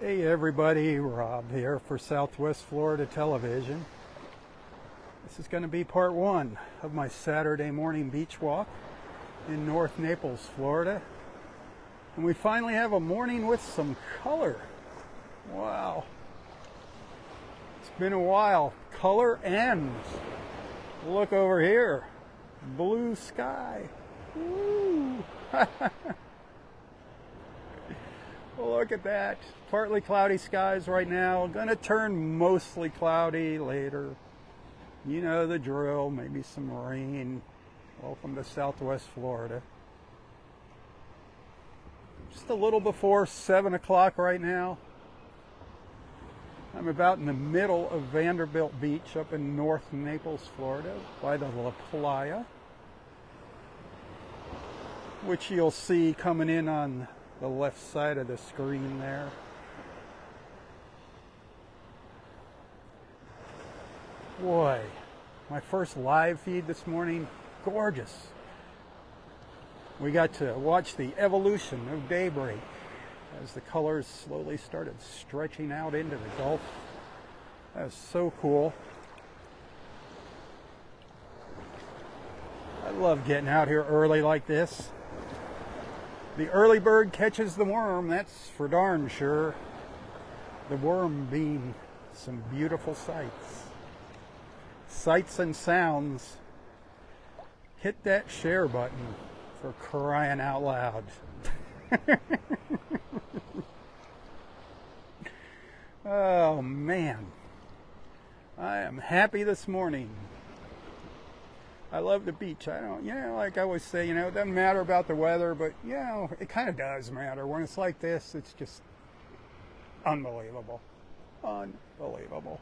Hey everybody, Rob here for Southwest Florida Television. This is going to be part one of my Saturday morning beach walk in North Naples, Florida. And we finally have a morning with some color. Wow. It's been a while. Color and look over here. Blue sky. Woo! Well, look at that. Partly cloudy skies right now. Gonna turn mostly cloudy later. You know the drill. Maybe some rain. Welcome to Southwest Florida. Just a little before 7 o'clock right now. I'm about in the middle of Vanderbilt Beach up in North Naples, Florida, by the La Playa, which you'll see coming in on the left side of the screen there. Boy, my first live feed this morning, gorgeous. We got to watch the evolution of daybreak as the colors slowly started stretching out into the Gulf. That was so cool. I love getting out here early like this. The early bird catches the worm, that's for darn sure. The worm being some beautiful sights. Sights and sounds. Hit that share button for crying out loud. Oh man, I am happy this morning. I love the beach. I don't, like I always say, it doesn't matter about the weather, but, it kind of does matter. When it's like this, it's just unbelievable. Unbelievable.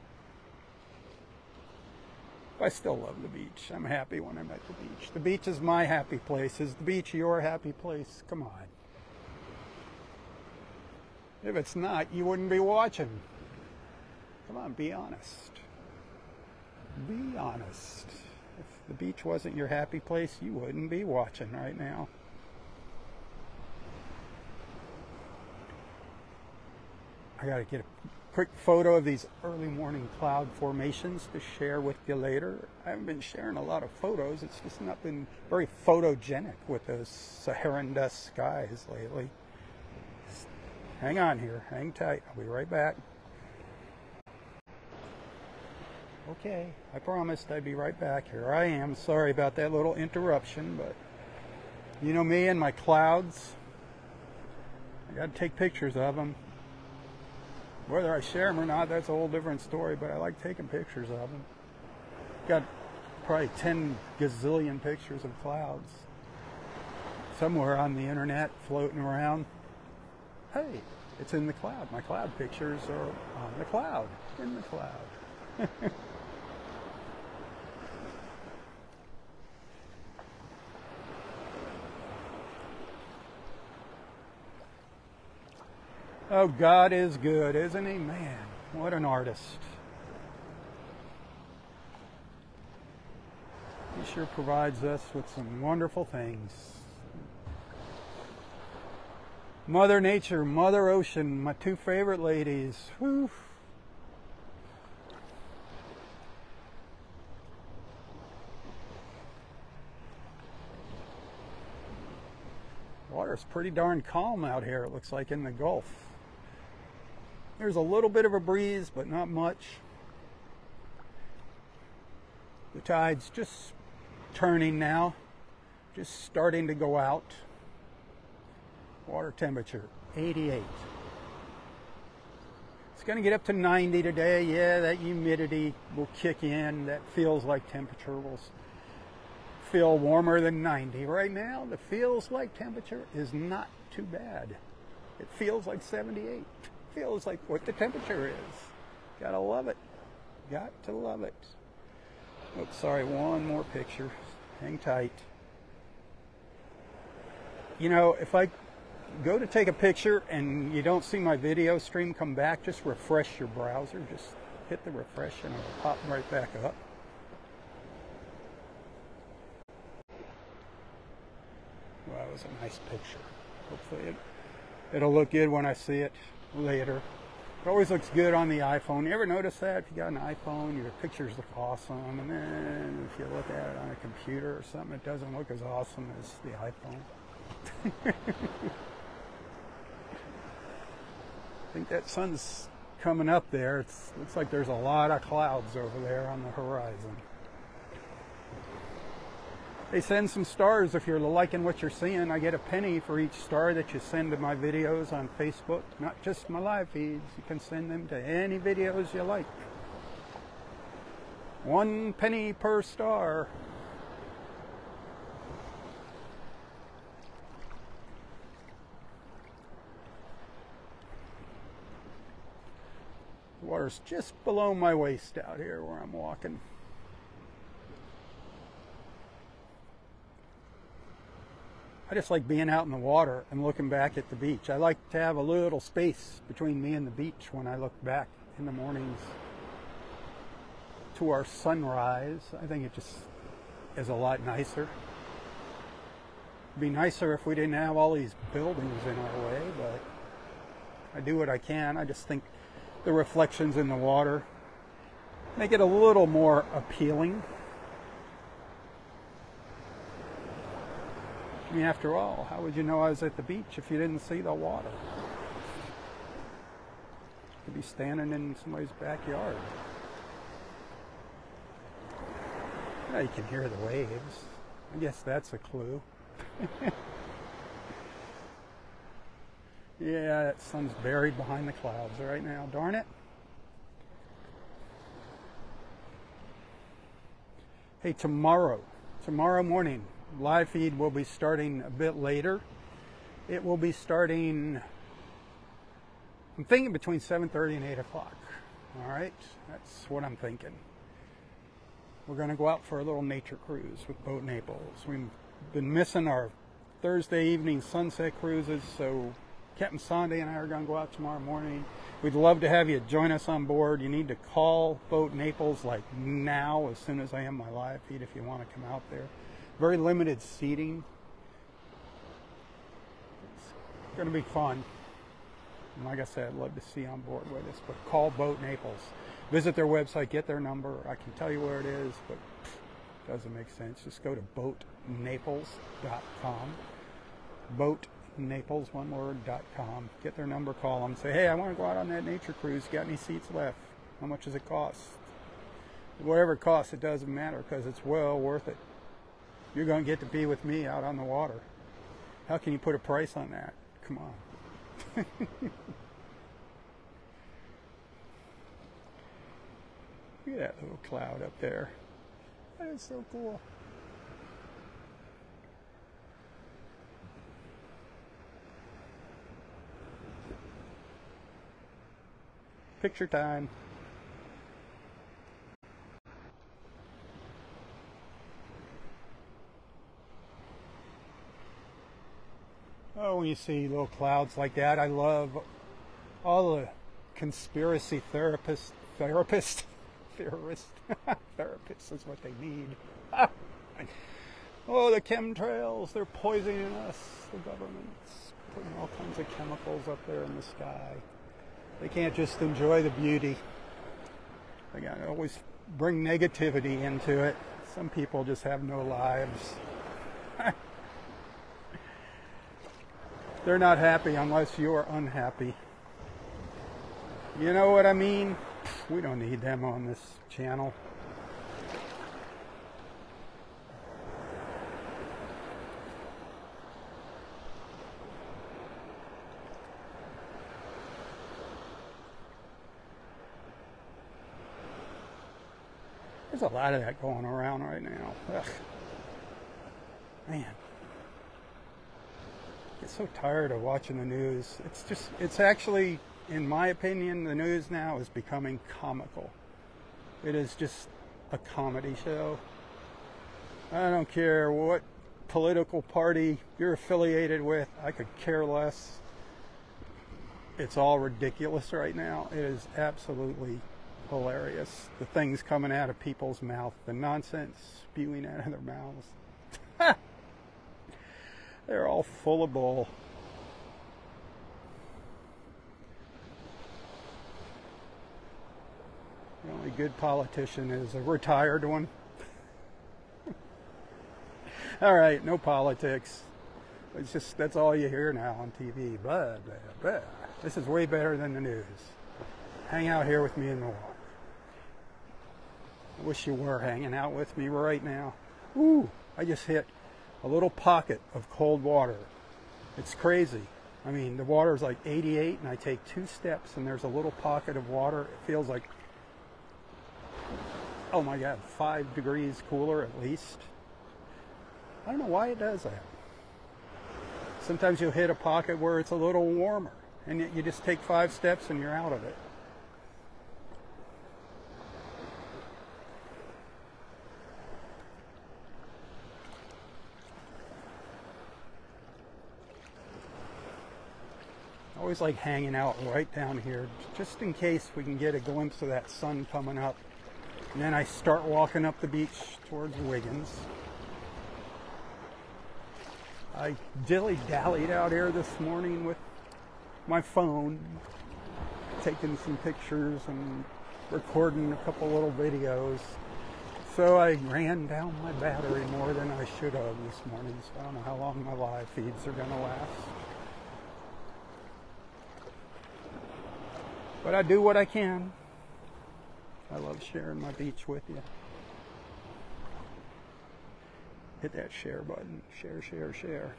I still love the beach. I'm happy when I'm at the beach. The beach is my happy place. Is the beach your happy place? Come on. If it's not, you wouldn't be watching. Come on, be honest. Be honest. If the beach wasn't your happy place, you wouldn't be watching right now. I got to get a quick photo of these early morning cloud formations to share with you later. I haven't been sharing a lot of photos. It's just not been very photogenic with those Saharan dust skies lately. Just hang on here. Hang tight. I'll be right back. Okay, I promised I'd be right back. Here I am. Sorry about that little interruption, but you know me and my clouds. I got to take pictures of them. Whether I share them or not, that's a whole different story, but I like taking pictures of them. Got probably 10 gazillion pictures of clouds somewhere on the internet floating around. Hey, it's in the cloud. My cloud pictures are on the cloud, in the cloud. Oh, God is good, isn't he? Man, what an artist. He sure provides us with some wonderful things. Mother Nature, Mother Ocean, my two favorite ladies. Whew. Water's pretty darn calm out here, it looks like, in the Gulf. There's a little bit of a breeze, but not much. The tide's just turning now, just starting to go out. Water temperature, 88. It's going to get up to 90 today. Yeah, that humidity will kick in. That feels like temperature will feel warmer than 90. Right now, the feels like temperature is not too bad. It feels like 78. Feels like what the temperature is. Gotta love it. Got to love it. Oops, sorry, one more picture. Hang tight. If I go to take a picture and you don't see my video stream come back, just refresh your browser. Just hit the refresh and it'll pop right back up. Well, that was a nice picture. Hopefully it'll look good when I see it later. It always looks good on the iPhone. You ever notice that? If you got an iPhone, your pictures look awesome, and then if you look at it on a computer or something, it doesn't look as awesome as the iPhone. I think that sun's coming up there. It looks like there's a lot of clouds over there on the horizon. They send some stars if you're liking what you're seeing. I get a penny for each star that you send to my videos on Facebook, not just my live feeds. You can send them to any videos you like. 1 penny per star. The water's just below my waist out here where I'm walking. I just like being out in the water and looking back at the beach. I like to have a little space between me and the beach when I look back in the mornings to our sunrise. I think it just is a lot nicer. It'd be nicer if we didn't have all these buildings in our way, but I do what I can. I just think the reflections in the water make it a little more appealing. I mean, after all, how would you know I was at the beach if you didn't see the water? You could be standing in somebody's backyard. Yeah, you can hear the waves. I guess that's a clue. Yeah, that sun's buried behind the clouds right now. Darn it. Hey, tomorrow morning, live feed will be starting a bit later. It will be starting, I'm thinking between 7:30 and 8 o'clock. All right, that's what I'm thinking. We're going to go out for a little nature cruise with Boat Naples. We've been missing our Thursday evening sunset cruises, so Captain Sandy and I are going to go out tomorrow morning. We'd love to have you join us on board. You need to call Boat Naples like now, as soon as I end my live feed, if you want to come out there. Very limited seating. It's going to be fun. And like I said, I'd love to see you on board with us. But call Boat Naples. Visit their website, get their number. I can tell you where it is, but it doesn't make sense. Just go to boatnaples.com. Boatnaples, one word.com. Get their number, call them. Say, hey, I want to go out on that nature cruise. You got any seats left? How much does it cost? Whatever it costs, it doesn't matter because it's well worth it. You're going to get to be with me out on the water. How can you put a price on that? Come on. Look at that little cloud up there. That is so cool. Picture time. Oh, when you see little clouds like that, I love all the conspiracy theorists. Therapists is what they need. Oh, the chemtrails, they're poisoning us. The government's putting all kinds of chemicals up there in the sky. They can't just enjoy the beauty. They gotta always bring negativity into it. Some people just have no lives. They're not happy unless you are unhappy. You know what I mean? We don't need them on this channel. There's a lot of that going around right now. Ugh. Man. I get so tired of watching the news. It's actually, in my opinion, the news now is becoming comical. It is just a comedy show. I don't care what political party you're affiliated with. I could care less. It's all ridiculous right now. It is absolutely hilarious. The things coming out of people's mouth, the nonsense spewing out of their mouths. They're all full of bull. The only good politician is a retired one. All right, no politics. It's just, that's all you hear now on TV. Blah, blah, blah. This is way better than the news. Hang out here with me in the water. I wish you were hanging out with me right now. Ooh, I just hit a little pocket of cold water. It's crazy. I mean, the water is like 88 and I take 2 steps and there's a little pocket of water. It feels like, oh my God, 5 degrees cooler at least. I don't know why it does that. Sometimes you'll hit a pocket where it's a little warmer and you just take 5 steps and you're out of it. I always like hanging out right down here, just in case we can get a glimpse of that sun coming up. And then I start walking up the beach towards Wiggins. I dilly-dallied out here this morning with my phone, taking some pictures and recording a couple little videos. So I ran down my battery more than I should have this morning, so I don't know how long my live feeds are going to last. But I do what I can. I love sharing my beach with you. Hit that share button. Share, share, share.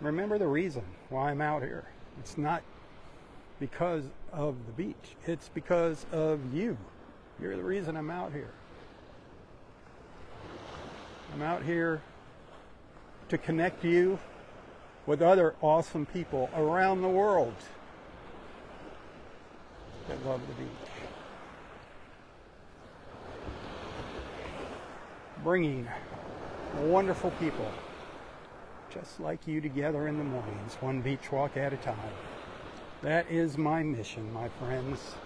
Remember the reason why I'm out here. It's not because of the beach. It's because of you. You're the reason I'm out here. I'm out here to connect you with other awesome people around the world that love the beach. Bringing wonderful people just like you together in the mornings, one beach walk at a time. That is my mission, my friends.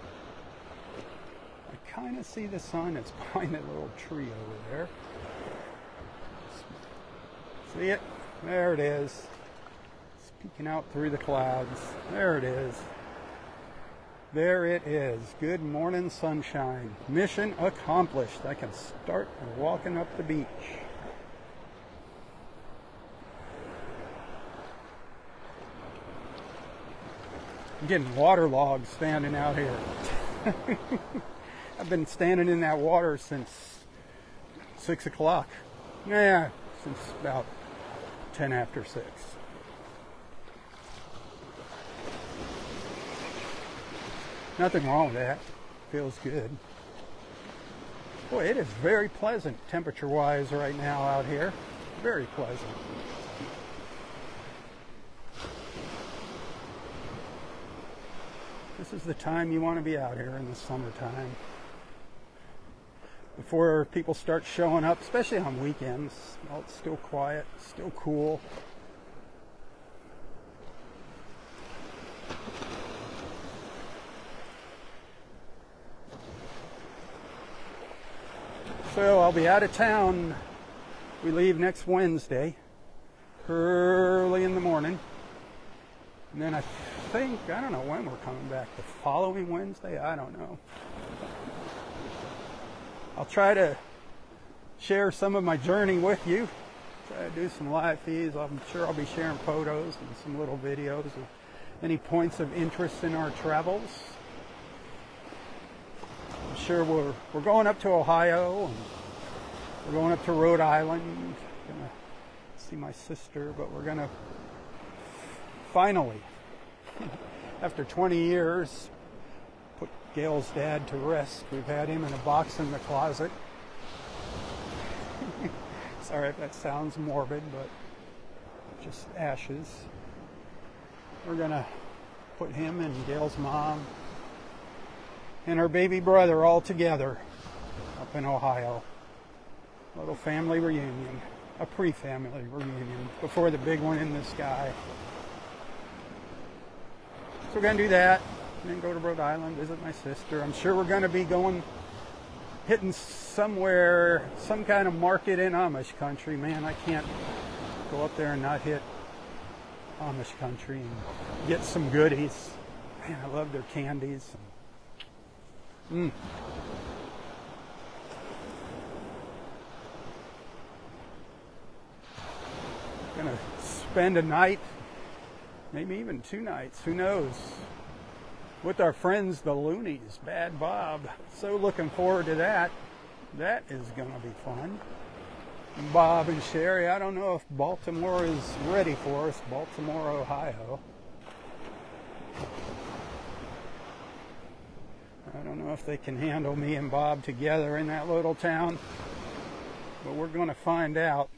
I kind of see the sun. It's behind that little tree over there. See it? There it is. It's peeking out through the clouds. There it is. There it is. Good morning, sunshine. Mission accomplished. I can start walking up the beach. I'm getting waterlogged standing out here. I've been standing in that water since 6 o'clock. Yeah, since about 10 after 6. Nothing wrong with that. Feels good. Boy, it is very pleasant temperature-wise right now out here. Very pleasant. This is the time you want to be out here in the summertime. Before people start showing up, especially on weekends. Well, it's still quiet, still cool. So I'll be out of town. We leave next Wednesday, early in the morning. And then I think, I don't know when we're coming back. The following Wednesday? I don't know. I'll try to share some of my journey with you. Try to do some live feeds. I'm sure I'll be sharing photos and some little videos of any points of interest in our travels. I'm sure we're going up to Ohio, and we're going up to Rhode Island. Gonna see my sister, but we're gonna finally, after 20 years, put Gail's dad to rest. We've had him in a box in the closet. Sorry if that sounds morbid, but just ashes. We're gonna put him and Gail's mom and her baby brother all together up in Ohio. A little family reunion, a pre-family reunion before the big one in the sky. So we're going to do that, and then go to Rhode Island, visit my sister. I'm sure we're going to be hitting somewhere, some kind of market in Amish country. Man, I can't go up there and not hit Amish country and get some goodies. Man, I love their candies. Gonna spend a night, maybe even 2 nights, who knows, with our friends the Loonies, Bad Bob. So looking forward to that. That is gonna be fun. Bob and Sherry, I don't know if Baltimore is ready for us, Baltimore, Ohio. I don't know if they can handle me and Bob together in that little town, but we're gonna find out.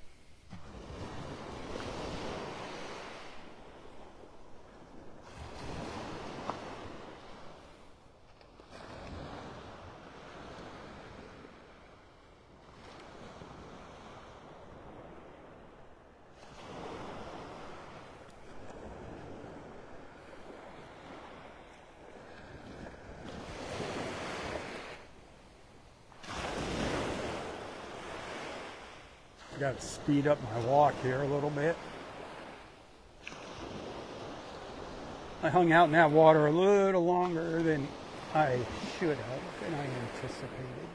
I got to speed up my walk here a little bit. I hung out in that water a little longer than I should have, than I anticipated.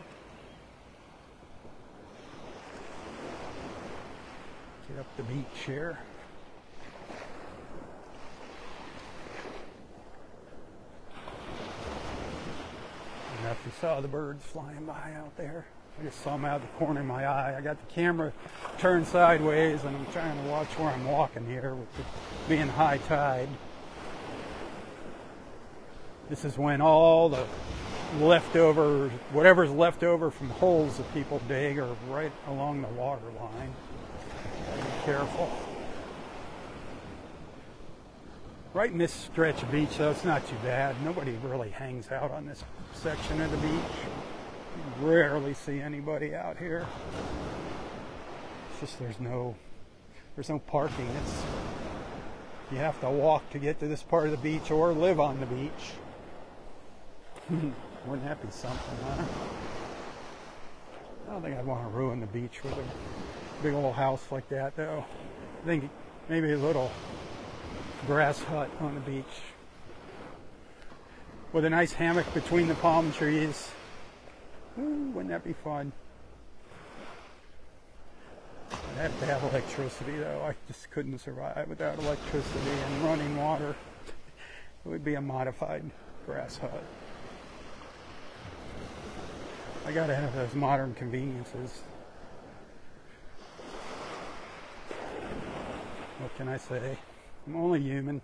Get up the beach here. I don't know if you saw the birds flying by out there. I just saw them out of the corner of my eye. I got the camera turned sideways and I'm trying to watch where I'm walking here with it being high tide. This is when all the leftovers, whatever's left over from holes that people dig, are right along the water line. Be careful. Right in this stretch of beach, though, it's not too bad. Nobody really hangs out on this section of the beach. You rarely see anybody out here. It's just there's no parking. You have to walk to get to this part of the beach or live on the beach. Wouldn't that be something, huh? I don't think I'd want to ruin the beach with a big old house like that, though. I think maybe a little grass hut on the beach with a nice hammock between the palm trees. Ooh, wouldn't that be fun? I'd have to have electricity, though. I just couldn't survive without electricity and running water. It would be a modified grass hut. I gotta have those modern conveniences. What can I say? I'm only human.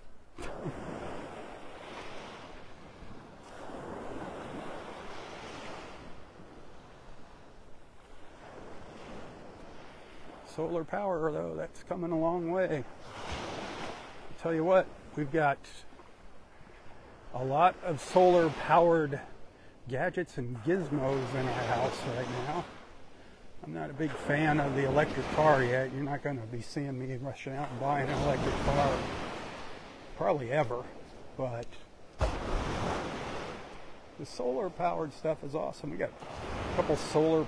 Solar power, though, that's coming a long way. I'll tell you what, we've got a lot of solar powered gadgets and gizmos in our house right now. I'm not a big fan of the electric car yet. You're not going to be seeing me rushing out and buying an electric car probably ever, but the solar powered stuff is awesome. We got a couple solar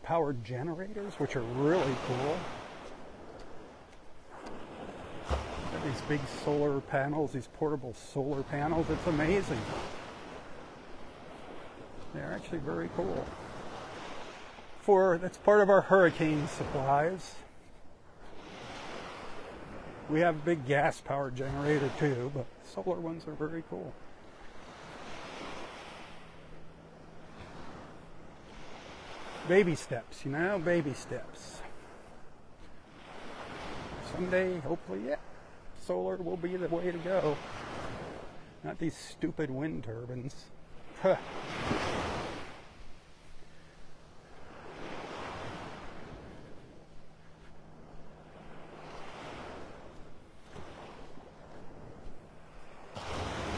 powered generators, which are really cool. Got these big solar panels, these portable solar panels. It's amazing. They're actually very cool. That's part of our hurricane supplies. We have a big gas powered generator too, but solar ones are very cool. Baby steps, you know, baby steps. Someday, hopefully, yeah, solar will be the way to go. Not these stupid wind turbines. Huh.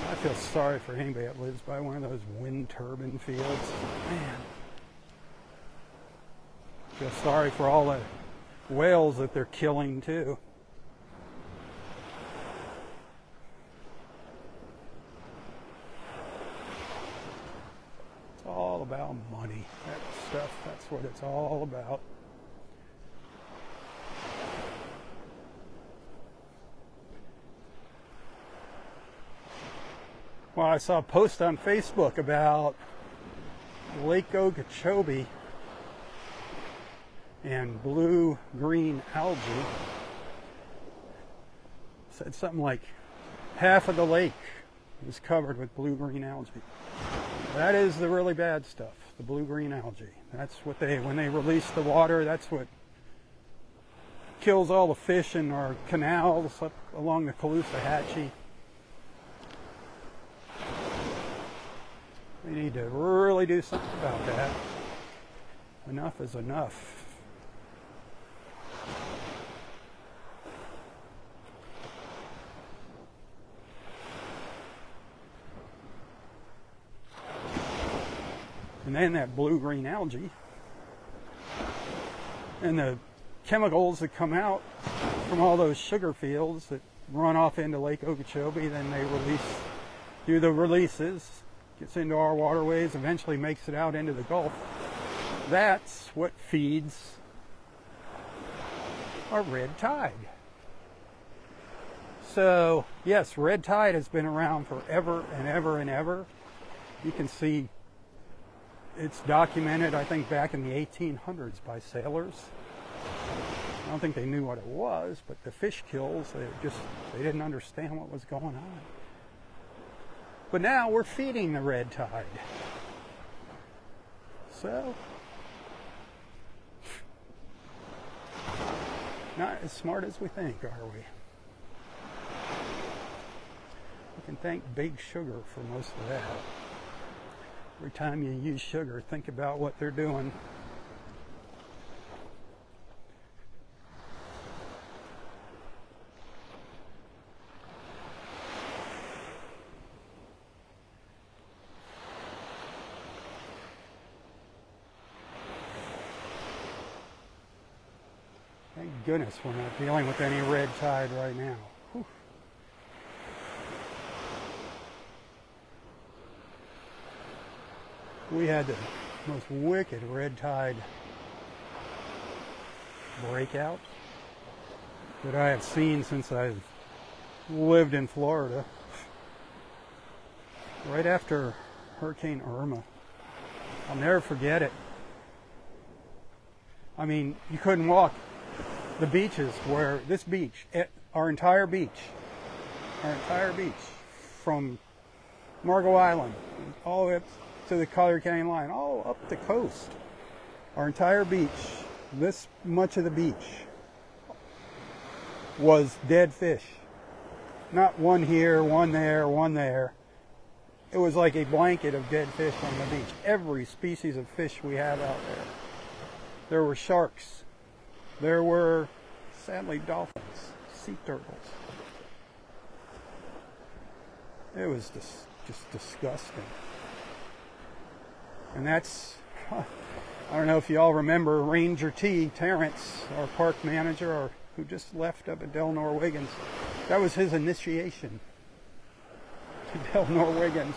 I feel sorry for anybody that lives by one of those wind turbine fields. Man. I feel sorry for all the whales that they're killing too. It's all about money. That stuff, that's what it's all about. Well, I saw a post on Facebook about Lake Okeechobee and blue-green algae. said something like half of the lake is covered with blue-green algae. That is the really bad stuff, the blue-green algae. That's what when they release the water, that's what kills all the fish in our canals up along the Caloosahatchee. We need to really do something about that. Enough is enough. And then that blue-green algae and the chemicals that come out from all those sugar fields that run off into Lake Okeechobee, then they do the releases, gets into our waterways, eventually makes it out into the Gulf. That's what feeds our red tide. So, yes, red tide has been around forever and ever and ever. You can see it's documented, I think, back in the 1800s by sailors. I don't think they knew what it was, but the fish kills, they didn't understand what was going on. But now we're feeding the red tide. So, not as smart as we think, are we? We can thank big sugar for most of that. Every time you use sugar, think about what they're doing. Thank goodness we're not dealing with any red tide right now. Whew. We had the most wicked red tide breakout that I have seen since I've lived in Florida. Right after Hurricane Irma. I'll never forget it. I mean, you couldn't walk the beaches where this beach, our entire beach, from Margot Island all the way up to the Collier County line, all up the coast. Our entire beach, this much of the beach, was dead fish. Not one here, one there, one there. It was like a blanket of dead fish on the beach. Every species of fish we have out there. There were sharks. There were, sadly, dolphins, sea turtles. It was just disgusting. And that's, I don't know if you all remember Ranger T, Terrence, our park manager, who just left up at Del Norwiggins. That was his initiation to Del Norwiggins.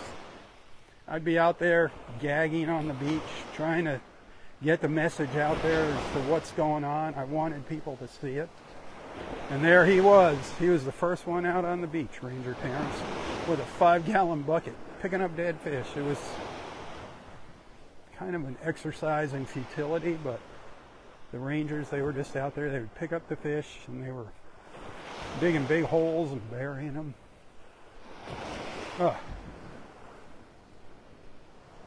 I'd be out there gagging on the beach, trying to get the message out there as to what's going on. I wanted people to see it. And there he was. He was the first one out on the beach, Ranger Terrence, with a 5-gallon bucket, picking up dead fish. It was kind of an exercise in futility, but the Rangers, they were just out there. They would pick up the fish, and they were digging big holes and burying them. Ugh.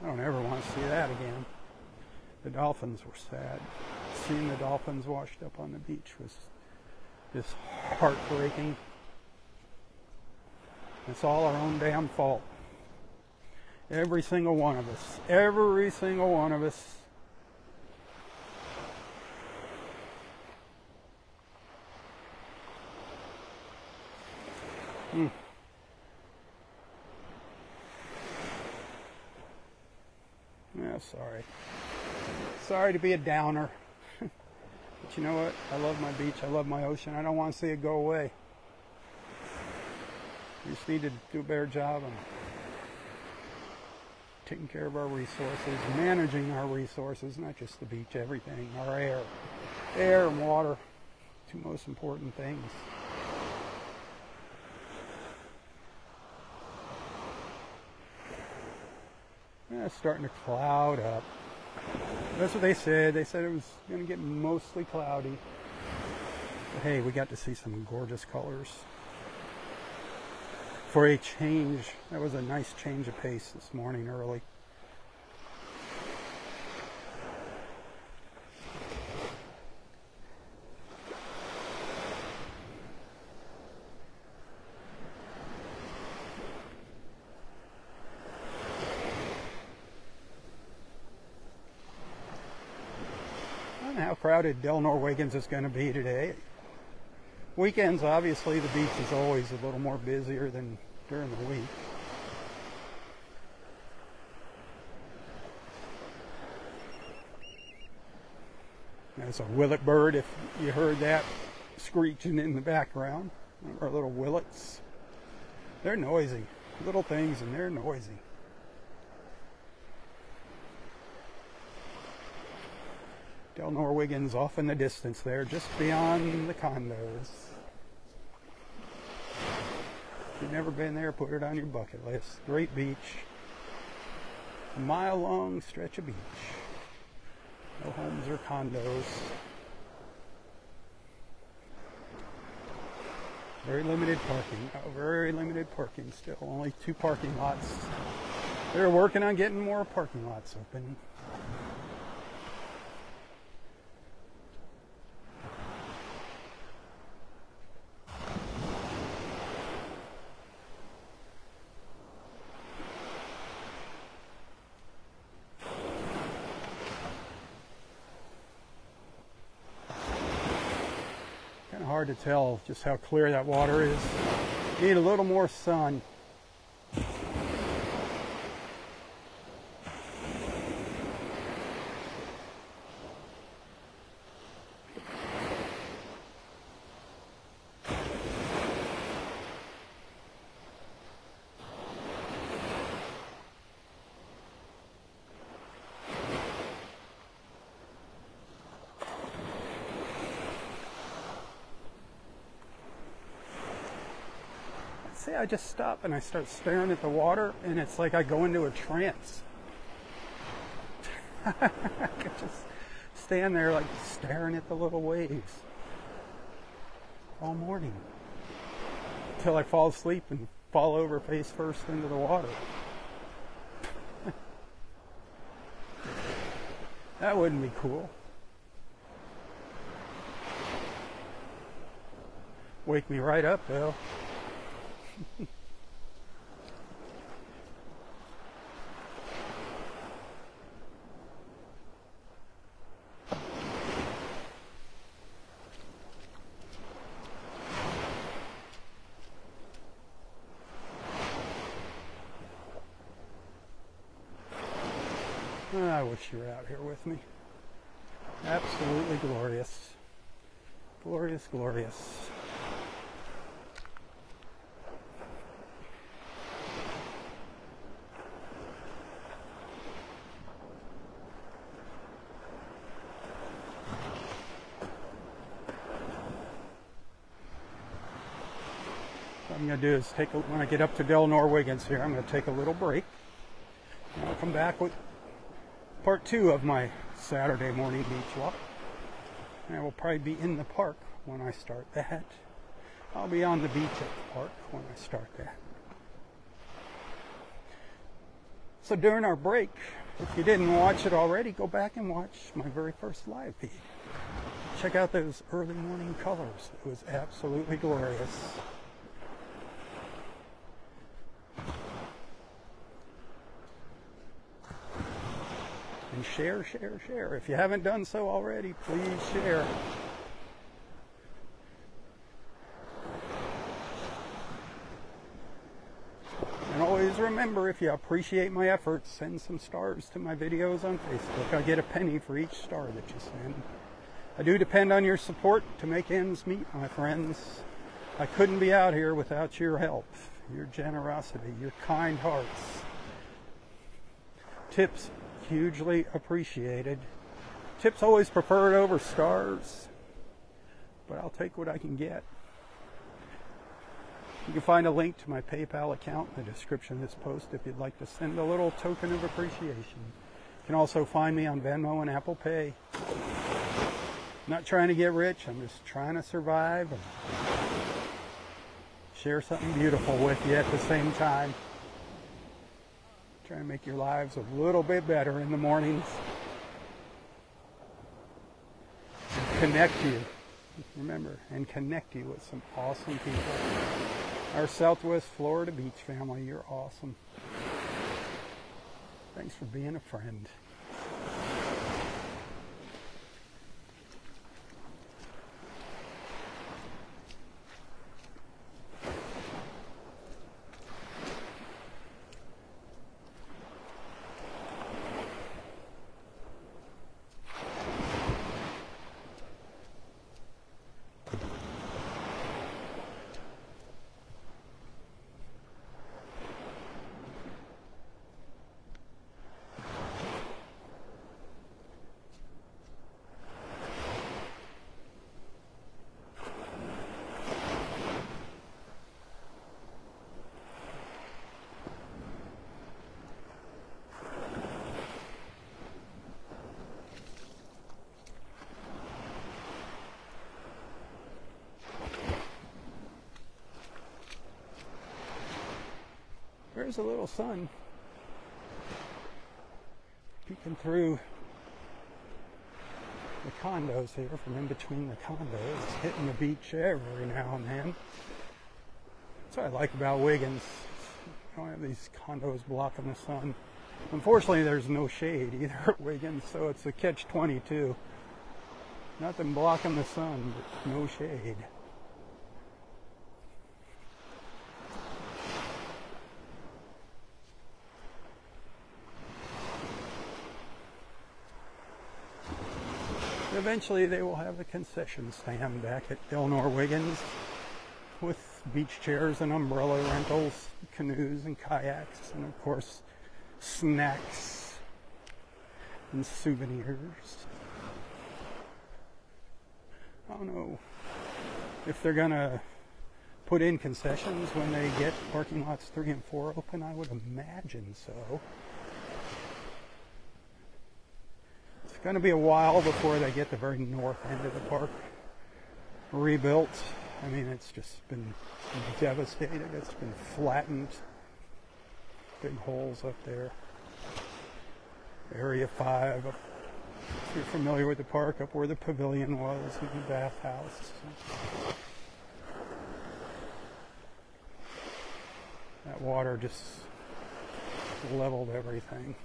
I don't ever want to see that again. The dolphins were sad. Seeing the dolphins washed up on the beach was just heartbreaking. It's all our own damn fault. Every single one of us. Every single one of us. Yeah, sorry. Sorry to be a downer. But you know what? I love my beach. I love my ocean. I don't want to see it go away. We just need to do a better job on taking care of our resources, managing our resources, not just the beach, everything, our air. Air and water, two most important things. Yeah, it's starting to cloud up. That's what they said. They said it was going to get mostly cloudy. But hey, we got to see some gorgeous colors. for a change. That was a nice change of pace this morning early. I don't know how crowded Del Norwegians is going to be today. Weekends, obviously, the beach is always a little more busier than during the week. There's a willet bird, if you heard that screeching in the background. Our little willets. They're noisy. Little things, and they're noisy. Del Norwegian's off in the distance there, just beyond the condos. If you've never been there, put it on your bucket list. Great beach. A mile-long stretch of beach. No homes or condos. Very limited parking. Oh, very limited parking still. Only 2 parking lots. They're working on getting more parking lots open. Hard to tell just how clear that water is. Need a little more sun. I just stop and I start staring at the water, and it's like I go into a trance. I could just stand there like staring at the little waves all morning until I fall asleep and fall over face first into the water. That wouldn't be cool. Wake me right up though. I wish you were out here with me. Absolutely glorious. Glorious, glorious. What I'm going to do is when I get up to Del Norwegians here, I'm going to take a little break. And I'll come back with part 2 of my Saturday morning beach walk. And I will probably be in the park when I start that. I'll be on the beach at the park when I start that. So during our break, if you didn't watch it already, go back and watch my very first live feed. Check out those early morning colors. It was absolutely glorious. And share, share, share. If you haven't done so already, please share. And always remember, if you appreciate my efforts, send some stars to my videos on Facebook. I get a penny for each star that you send. I do depend on your support to make ends meet, my friends. I couldn't be out here without your help, your generosity, your kind hearts. Tips hugely appreciated. Tips always preferred over stars, but I'll take what I can get. You can find a link to my PayPal account in the description of this post if you'd like to send a little token of appreciation. You can also find me on Venmo and Apple Pay. I'm not trying to get rich, I'm just trying to survive and share something beautiful with you at the same time. Try to make your lives a little bit better in the mornings. And connect you. Remember, and connect you with some awesome people. Our Southwest Florida Beach family, you're awesome. Thanks for being a friend. There's a little sun peeking through the condos here, from in between the condos, hitting the beach every now and then. That's what I like about Wiggins. You don't have these condos blocking the sun. Unfortunately, there's no shade either at Wiggins, so it's a catch-22. Nothing blocking the sun, but no shade. Eventually they will have a concession stand back at Delnor Wiggins with beach chairs and umbrella rentals, canoes and kayaks, and of course snacks and souvenirs. I don't know if they're gonna put in concessions when they get parking lots 3 and 4 open. I would imagine so. It's going to be a while before they get the very north end of the park rebuilt. I mean, it's just been devastated. It's been flattened. Big holes up there. Area 5, if you're familiar with the park, up where the pavilion was and the bathhouse. That water just leveled everything.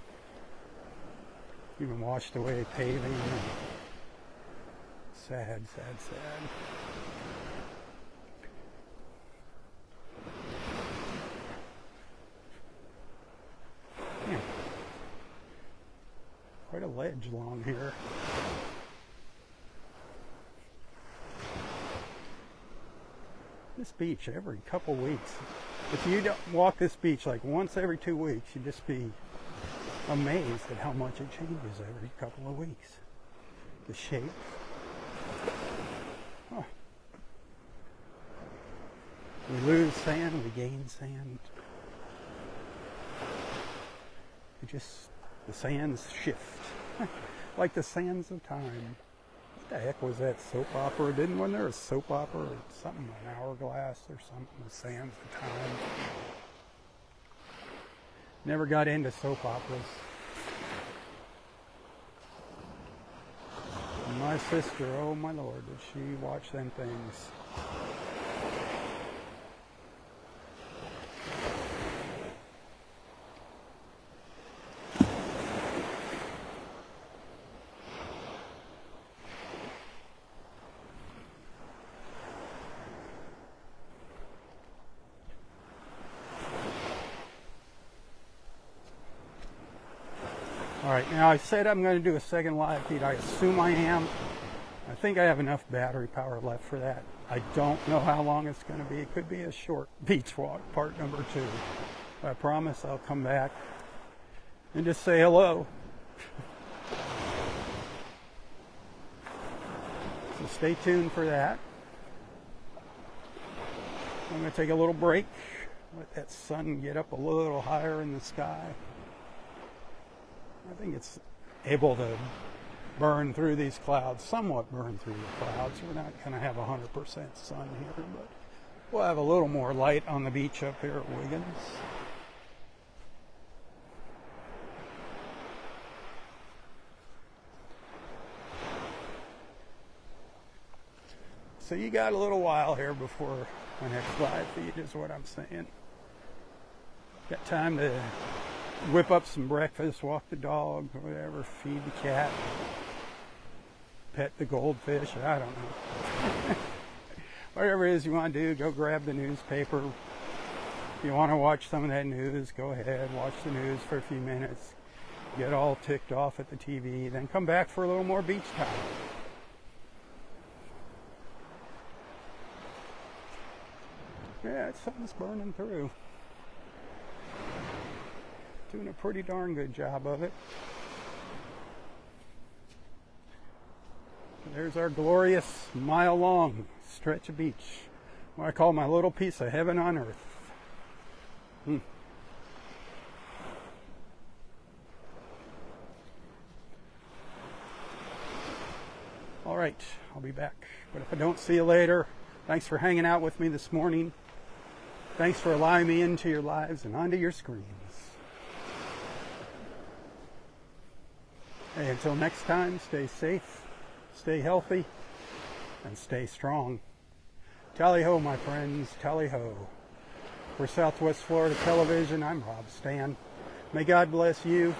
Even washed away paving. Sad, sad, sad. Yeah. Quite a ledge along here. This beach every couple weeks. If you don't walk this beach like once every 2 weeks, you'd just be amazed at how much it changes every couple of weeks. The shape. Huh. We lose sand, we gain sand. The sands shift. Like the sands of time. What the heck was that soap opera? Wasn't there a soap opera or something, an hourglass or something, the sands of time? Never got into soap operas. And my sister, oh my Lord, did she watch them things. Alright, now I said I'm going to do a second live feed. I assume I am. I think I have enough battery power left for that. I don't know how long it's going to be. It could be a short beach walk, part number 2. But I promise I'll come back and just say hello. So stay tuned for that. I'm going to take a little break. Let that sun get up a little higher in the sky. I think it's able to burn through these clouds, somewhat burn through the clouds. We're not going to have 100% sun here, but We'll have a little more light on the beach up here at Wiggins. So you got a little while here before my next live feed is what I'm saying. Got time to whip up some breakfast, walk the dog, whatever, feed the cat, pet the goldfish, I don't know. Whatever it is you want to do, go grab the newspaper. If you want to watch some of that news, go ahead, watch the news for a few minutes, get all ticked off at the TV, then come back for a little more beach time. Yeah, something's burning through. Doing a pretty darn good job of it. There's our glorious mile-long stretch of beach, what I call my little piece of heaven on earth. All right, I'll be back. But if I don't see you later, thanks for hanging out with me this morning. Thanks for allowing me into your lives and onto your screens. Hey, until next time, stay safe, stay healthy, and stay strong. Tally-ho, my friends, tally-ho. For Southwest Florida Television, I'm Rob Stan. May God bless you,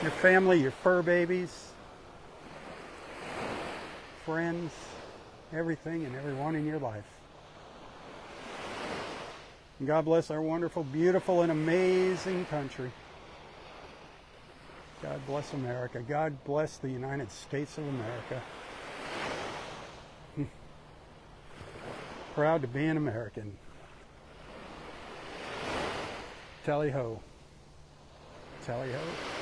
your family, your fur babies, friends, everything and everyone in your life. And God bless our wonderful, beautiful, and amazing country. God bless America. God bless the United States of America. Proud to be an American. Tally-ho. Tally-ho.